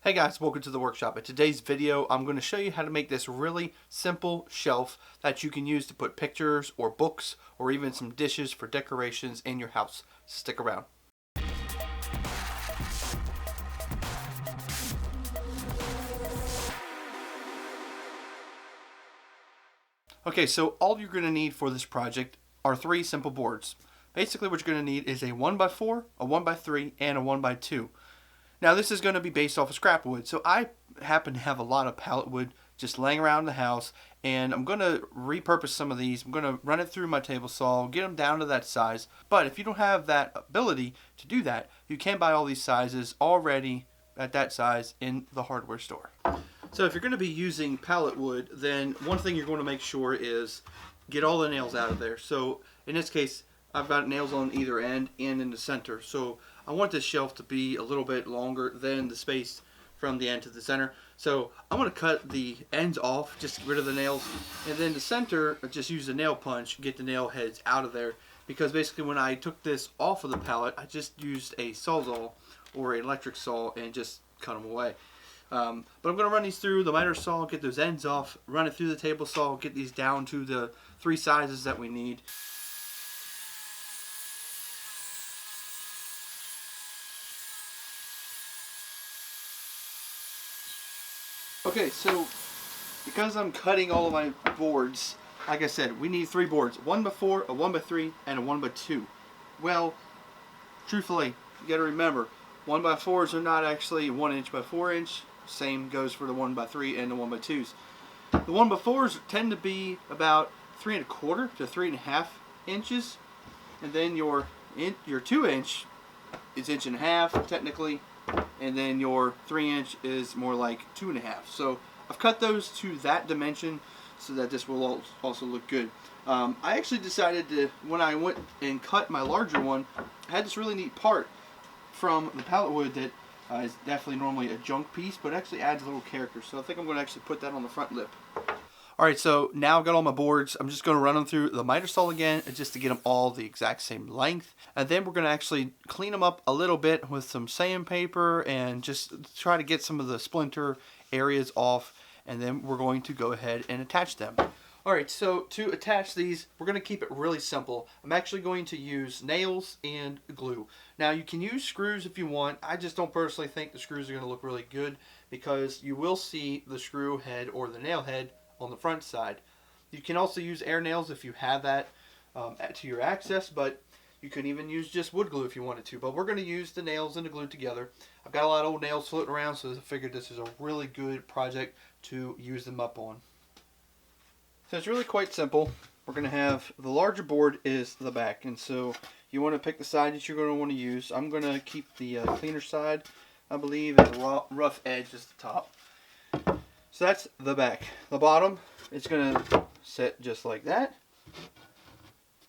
Hey guys, welcome to the workshop. In today's video, I'm going to show you how to make this really simple shelf that you can use to put pictures or books or even some dishes for decorations in your house. Stick around. Okay, so all you're going to need for this project are three simple boards. Basically what you're going to need is a 1x4, a 1x3, and a 1x2. Now this is going to be based off of scrap wood, so I happen to have a lot of pallet wood just laying around the house, and I'm going to repurpose some of these. I'm going to run it through my table saw, get them down to that size. But if you don't have that ability to do that, you can buy all these sizes already at that size in the hardware store. So if you're going to be using pallet wood, then one thing you're going to make sure is get all the nails out of there. So in this case, I've got nails on either end and in the center. So I want this shelf to be a little bit longer than the space from the end to the center. So I'm going to cut the ends off, just get rid of the nails. And then the center, just use a nail punch, get the nail heads out of there. Because basically when I took this off of the pallet, I just used a Sawzall or an electric saw and just cut them away. But I'm going to run these through the miter saw, get those ends off, run it through the table saw, get these down to the three sizes that we need. Okay, so because I'm cutting all of my boards, like I said, we need three boards: 1x4, a 1x3, and a 1x2. Well, truthfully, you got to remember, 1x4s are not actually 1 inch by 4 inch. Same goes for the 1x3 and the 1x2s. The 1x4s tend to be about 3 1/4 to 3.5 inches, and then your 2 inch is 1.5 inches technically. And then your 3 inch is more like 2.5. So I've cut those to that dimension so that this will also look good. I actually decided to, when I went and cut my larger one, I had this really neat part from the pallet wood that is definitely normally a junk piece, but actually adds a little character. So I think I'm going to actually put that on the front lip. Alright, so now I've got all my boards. I'm just going to run them through the miter saw again just to get them all the exact same length. And then we're going to actually clean them up a little bit with some sandpaper and just try to get some of the splinter areas off. And then we're going to go ahead and attach them. Alright, so to attach these, we're going to keep it really simple. I'm actually going to use nails and glue. Now you can use screws if you want. I just don't personally think the screws are going to look really good because you will see the screw head or the nail head on the front side. You can also use air nails if you have that to your access, but you can even use just wood glue if you wanted to. But we're going to use the nails and the glue together. I've got a lot of old nails floating around, so I figured this is a really good project to use them up on. So it's really quite simple. We're going to have the larger board is the back, and so you want to pick the side that you're going to want to use. I'm going to keep the cleaner side, I believe, and the rough edge is the top. So that's the back. The bottom is going to sit just like that.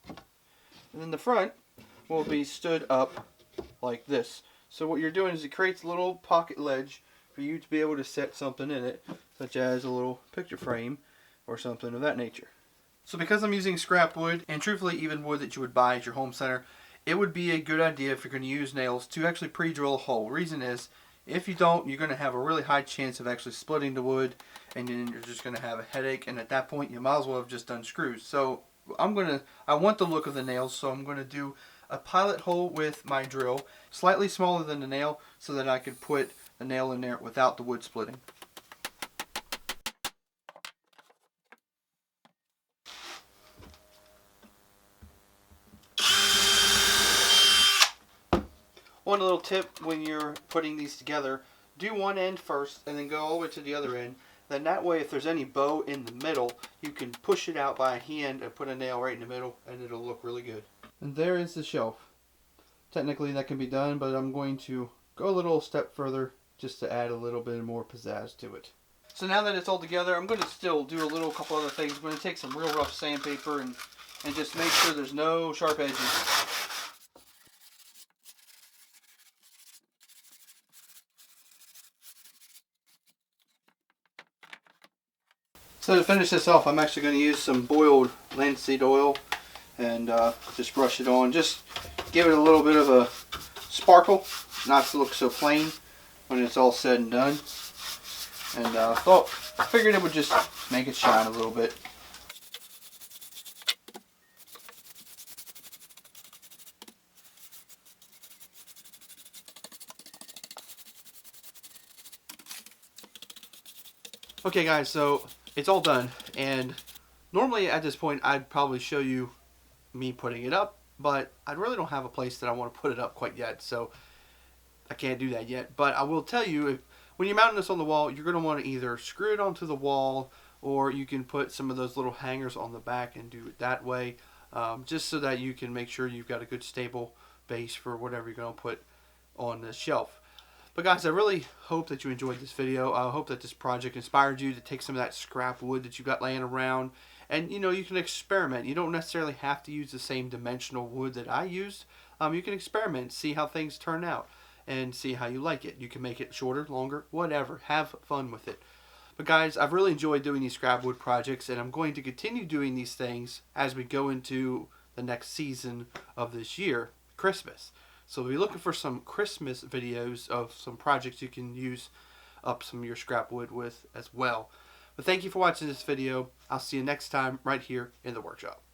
And then the front will be stood up like this. So what you're doing is it creates a little pocket ledge for you to be able to set something in it, such as a little picture frame or something of that nature. So because I'm using scrap wood, and truthfully even wood that you would buy at your home center, it would be a good idea if you're going to use nails to actually pre-drill a hole. Reason is, if you don't, you're going to have a really high chance of actually splitting the wood, and then you're just going to have a headache, and at that point you might as well have just done screws. So I want the look of the nails, so I'm going to do a pilot hole with my drill, slightly smaller than the nail, so that I could put the nail in there without the wood splitting. One little tip when you're putting these together, do one end first and then go all the way to the other end. Then that way if there's any bow in the middle, you can push it out by hand and put a nail right in the middle and it'll look really good. And there is the shelf. Technically that can be done, but I'm going to go a little step further just to add a little bit more pizzazz to it. So now that it's all together, I'm going to still do a couple other things. I'm going to take some real rough sandpaper and just make sure there's no sharp edges. So to finish this off, I'm actually going to use some boiled linseed oil and just brush it on. Just give it a little bit of a sparkle, not to look so plain. when it's all said and done. And I figured it would just make it shine a little bit. Okay guys, so it's all done, and normally at this point I'd probably show you me putting it up, but I really don't have a place that I want to put it up quite yet, so I can't do that yet. But I will tell you, when you're mounting this on the wall, you're going to want to either screw it onto the wall, or you can put some of those little hangers on the back and do it that way, just so that you can make sure you've got a good stable base for whatever you're going to put on the shelf. But guys, I really hope that you enjoyed this video. I hope that this project inspired you to take some of that scrap wood that you got laying around, and you can experiment. You don't necessarily have to use the same dimensional wood that I used. You can experiment, see how things turn out, and see how you like it. You can make it shorter, longer, whatever. Have fun with it. But guys, I've really enjoyed doing these scrap wood projects, and I'm going to continue doing these things as we go into the next season of this year, Christmas. So we'll be looking for some Christmas videos of some projects you can use up some of your scrap wood with as well. But thank you for watching this video. I'll see you next time right here in the workshop.